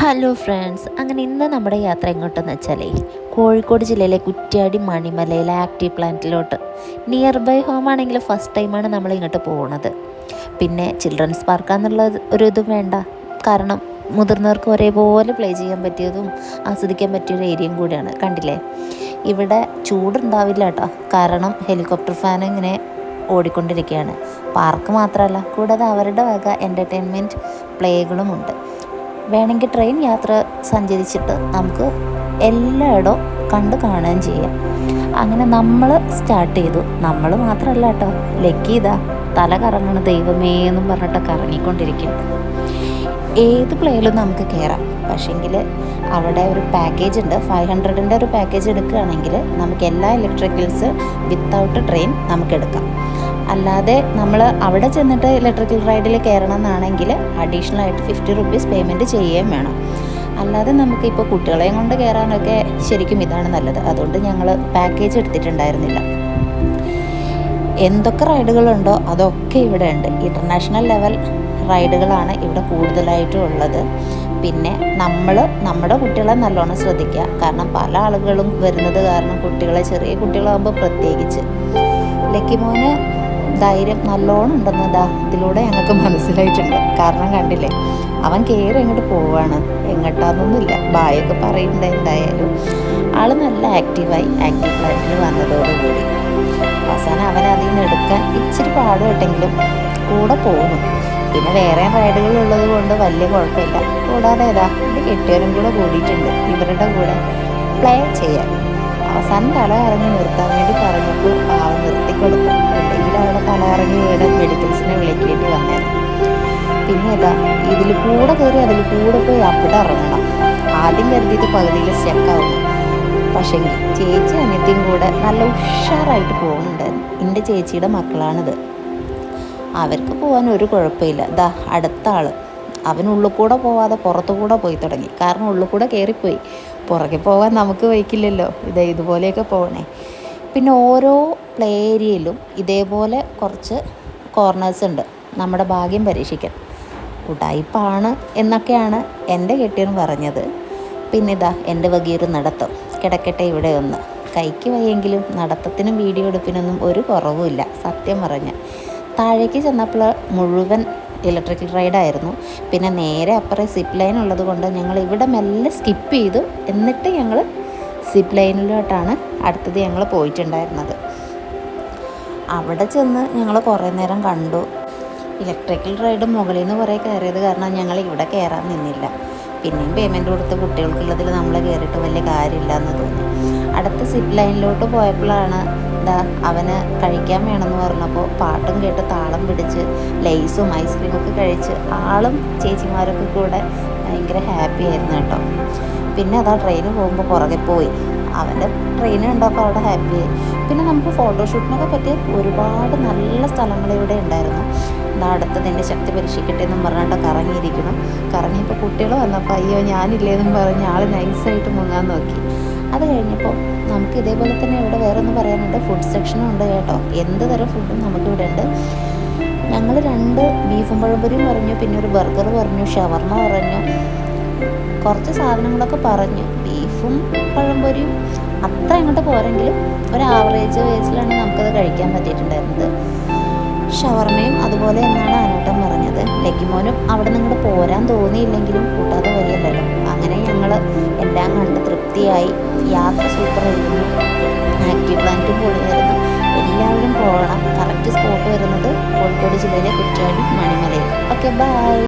Hello friends, അങ്ങനെ ഇന്ന് നമ്മുടെ യാത്ര എങ്ങോട്ടെന്ന് വെച്ചാലേ കോഴിക്കോട് ജില്ലയിലെ കുറ്റ്യാടി മണിമലയിലെ ആക്റ്റീവ് പ്ലാന്റിലോട്ട്. നിയർ ബൈ ഹോം ആണെങ്കിൽ ഫസ്റ്റ് ടൈമാണ് നമ്മൾ ഇങ്ങോട്ട് പോകുന്നത്. പിന്നെ ചിൽഡ്രൻസ് പാർക്കാന്നുള്ള ഒരു ഇതും വേണ്ട, കാരണം മുതിർന്നവർക്ക് ഒരേപോലെ പ്ലേ ചെയ്യാൻ പറ്റിയതും ആസ്വദിക്കാൻ പറ്റിയൊരു ഏരിയയും കൂടിയാണ്. കണ്ടില്ലേ, ഇവിടെ ചൂടുണ്ടാവില്ല കേട്ടോ, കാരണം ഹെലികോപ്റ്റർ ഫാൻ ഇങ്ങനെ ഓടിക്കൊണ്ടിരിക്കുകയാണ്. പാർക്ക് മാത്രമല്ല, കൂടാതെ അവരുടെ വക എൻ്റർടൈൻമെൻറ്റ് പ്ലേകളുമുണ്ട്. വേണമെങ്കിൽ ട്രെയിൻ യാത്ര സഞ്ചരിച്ചിട്ട് നമുക്ക് എല്ലായിടവും കാണുകയും ചെയ്യാം. അങ്ങനെ നമ്മൾ സ്റ്റാർട്ട് ചെയ്തു. നമ്മൾ മാത്രമല്ല കേട്ടോ, ലക്കി ഇതാ തല കറങ്ങണ ദൈവമേ എന്നും പറഞ്ഞിട്ട് കറങ്ങിക്കൊണ്ടിരിക്കുന്നു. ഏത് പ്ലേയിലും നമുക്ക് കയറാം, പക്ഷേങ്കിൽ അവിടെ ഒരു പാക്കേജ് ഉണ്ട്. 500ൻ്റെ ഒരു പാക്കേജ് എടുക്കുകയാണെങ്കിൽ നമുക്ക് എല്ലാ ഇലക്ട്രിക്കൽസ് വിത്തൗട്ട് ട്രെയിൻ നമുക്ക് എടുക്കാം. അല്ലാതെ നമ്മൾ അവിടെ ചെന്നിട്ട് ഇലക്ട്രിക്കൽ റൈഡിൽ കയറണം എന്നാണെങ്കിൽ അഡീഷണൽ ആയിട്ട് 50 റുപ്പീസ് പേയ്മെൻറ്റ് ചെയ്യുകയും വേണം. അല്ലാതെ നമുക്കിപ്പോൾ കുട്ടികളെയും കൊണ്ട് കയറാനൊക്കെ ശരിക്കും ഇതാണ് നല്ലത്. അതുകൊണ്ട് ഞങ്ങൾ പാക്കേജ് എടുത്തിട്ടുണ്ടായിരുന്നില്ല. എന്തൊക്കെ റൈഡുകളുണ്ടോ അതൊക്കെ ഇവിടെ ഉണ്ട്. ഇൻ്റർനാഷണൽ ലെവൽ റൈഡുകളാണ് ഇവിടെ കൂടുതലായിട്ടും ഉള്ളത്. പിന്നെ നമ്മുടെ കുട്ടികളെ നല്ലോണം ശ്രദ്ധിക്കുക, കാരണം പല ആളുകളും വരുന്നത് കാരണം ചെറിയ കുട്ടികളാകുമ്പോൾ പ്രത്യേകിച്ച്. ലക്കിമോന് ധൈര്യം നല്ലോണം ഉണ്ടെന്ന് ഇതിലൂടെ ഞങ്ങൾക്ക് മനസ്സിലായിട്ടുണ്ട്. കാരണം കണ്ടില്ലേ, അവൻ കയറി അങ്ങോട്ട് പോവാണ്, എങ്ങോട്ടാന്നൊന്നുമില്ല, ബായൊക്കെ പറയുന്നുണ്ട്. എന്തായാലും ആൾ നല്ല ആക്റ്റീവ് പ്ലാന്റിൽ വന്നതോടുകൂടി അവസാനം അവൻ അതിൽ നിന്ന് എടുക്കാൻ ഇച്ചിരി പാടുപെട്ടെങ്കിലും കൂടെ പോകുന്നു. പിന്നെ വേറെ റൈഡുകൾ ഉള്ളത് കൊണ്ട് വലിയ കുഴപ്പമില്ല. കൂടാതെ എൻ്റെ കെട്ടിയവരും കൂടെ കൂടിയിട്ടുണ്ട് ഇവരുടെ കൂടെ പ്ലേ ചെയ്യാൻ. അവസാനം തല ഇറങ്ങി നിർത്താൻ വേണ്ടി പറഞ്ഞപ്പോൾ പാവം നിർത്തിക്കൊടുത്തു. അല്ലെങ്കിൽ അവിടെ തല ഇറങ്ങി വീട് മെഡിക്കൽസിനെ വിളിക്കേണ്ടി വന്നേരം. പിന്നെ ഇതിൽ കൂടെ കയറി അതിൽ കൂടെ പോയി അവിടെ ഇറങ്ങണം. ആദ്യം കരുതിയിട്ട് പകുതിയിൽ സ്റ്റക്കാവുന്നു. പക്ഷേങ്കിൽ ചേച്ചി അനിയത്തിയും കൂടെ നല്ല ഉഷാറായിട്ട് പോകുന്നുണ്ടായിരുന്നു. എൻ്റെ ചേച്ചിയുടെ മക്കളാണിത്. അവർക്ക് പോകാൻ ഒരു കുഴപ്പമില്ല. അടുത്ത ആൾ അവൻ ഉള്ളിൽ കൂടെ പോവാതെ പുറത്തു കൂടെ പോയി തുടങ്ങി. കാരണം ഉള്ളിൽ കൂടെ കയറിപ്പോയി, പുറകെ പോകാൻ നമുക്ക് വയ്ക്കില്ലല്ലോ. ഇതുപോലെയൊക്കെ പോകണേ. പിന്നെ ഓരോ പ്ലേ ഏരിയയിലും ഇതേപോലെ കുറച്ച് കോർണേഴ്സ് ഉണ്ട് നമ്മുടെ ഭാഗ്യം പരീക്ഷിക്കാൻ. ഉടായിപ്പാണ് എന്നൊക്കെയാണ് എൻ്റെ കെട്ടിയവൻ പറഞ്ഞത്. പിന്നെ എൻ്റെ വകയൊരു നടത്തം കിടക്കട്ടെ ഇവിടെ ഒന്ന്. കൈക്ക് വയ്യെങ്കിലും നടത്തത്തിനും വീഡിയോ എടുപ്പിനൊന്നും ഒരു കുറവുമില്ല. സത്യം പറഞ്ഞ താഴേക്ക് ചെന്നപ്പോൾ മുഴുവൻ ഇലക്ട്രിക്കൽ റൈഡായിരുന്നു. പിന്നെ നേരെ അപ്പുറം സിപ്പ് ലൈൻ ഉള്ളത് കൊണ്ട് ഞങ്ങൾ ഇവിടെ മെല്ലെ സ്കിപ്പ് ചെയ്തു. എന്നിട്ട് ഞങ്ങൾ സിപ്പ് ലൈനിലോട്ടാണ് അടുത്തത് ഞങ്ങൾ പോയിട്ടുണ്ടായിരുന്നത്. അവിടെ ചെന്ന് ഞങ്ങൾ കുറേ നേരം കണ്ടു. ഇലക്ട്രിക്കൽ റൈഡ് മുകളിൽ നിന്ന് കുറേ കയറിയത് കാരണം ഞങ്ങൾ ഇവിടെ കയറാൻ നിന്നില്ല. പിന്നെയും പേയ്മെൻറ്റ് കൊടുത്ത് കുട്ടികൾക്കുള്ളതിൽ നമ്മൾ കയറിയിട്ട് വലിയ കാര്യമില്ല എന്ന് തോന്നി. അടുത്ത സിപ്പ് ലൈനിലോട്ട് പോയപ്പോഴാണ് അവന് കഴിക്കാൻ വേണമെന്ന് പറഞ്ഞപ്പോൾ പാട്ടും കേട്ട് താളം പിടിച്ച് ലേസും ഐസ്ക്രീമൊക്കെ കഴിച്ച് ആളും ചേച്ചിമാരൊക്കെ കൂടെ ഭയങ്കര ഹാപ്പി ആയിരുന്നു കേട്ടോ. പിന്നെ ട്രെയിന് പോകുമ്പോൾ പുറകെ പോയി. അവൻ്റെ ട്രെയിൻ കണ്ടപ്പോൾ അവിടെ ഹാപ്പിയായി. പിന്നെ നമുക്ക് ഫോട്ടോഷൂട്ടിനൊക്കെ പറ്റിയ ഒരുപാട് നല്ല സ്ഥലങ്ങൾ ഇവിടെ ഉണ്ടായിരുന്നു. അടുത്തത് എൻ്റെ ശക്തി പരീക്ഷിക്കട്ടെ എന്നും പറഞ്ഞിട്ട് കറങ്ങിയപ്പോൾ കുട്ടികൾ വന്നപ്പോൾ അയ്യോ ഞാനില്ലേന്നും പറഞ്ഞ് ആൾ നൈസായിട്ട് മുങ്ങാൻ നോക്കി. അത് കഴിഞ്ഞപ്പോൾ നമുക്ക് ഇതേപോലെ തന്നെ ഇവിടെ വേറെ ഒന്ന് പറയാനുണ്ട്. ഫുഡ് സെക്ഷനും ഉണ്ട് കേട്ടോ. എന്ത് തരം ഫുഡും നമുക്കിവിടെ ഉണ്ട്. ഞങ്ങൾ 2 ബീഫും പഴംപൊരിയും പറഞ്ഞു, പിന്നെ ഒരു ബർഗർ പറഞ്ഞു, ഷവർമ പറഞ്ഞു, കുറച്ച് സാധനങ്ങളൊക്കെ പറഞ്ഞു. ബീഫും പഴംപൊരിയും അത്ര അങ്ങോട്ട് പോരെങ്കിലും ഒരു ആവറേജ് വേസിലാണ് നമുക്കത് കഴിക്കാൻ പറ്റിയിട്ടുണ്ടായിരുന്നത്. ഷവർമയും അതുപോലെ എന്നാണ് അനൂട്ടൻ പറഞ്ഞത്. ലക്കിമോനും അവിടെ നിന്ന് പോരാൻ തോന്നിയില്ലെങ്കിലും കൂട്ടാതെ വരികയല്ലോ. അങ്ങനെ ഞങ്ങൾ എല്ലാം കണ്ട് തൃപ്തിയായി. യാത്ര സൂപ്പറായിരുന്നു. ആക്റ്റീവ് പ്ലാന്റും പൊളിയായിരുന്നു. എല്ലാവരും പോകണം. കറക്റ്റ് സ്പോട്ട് വരുന്നത് കോഴിക്കോട് ജില്ലയിലെ കുറ്റ്യാടി മണിമലയിൽ. Okay, by.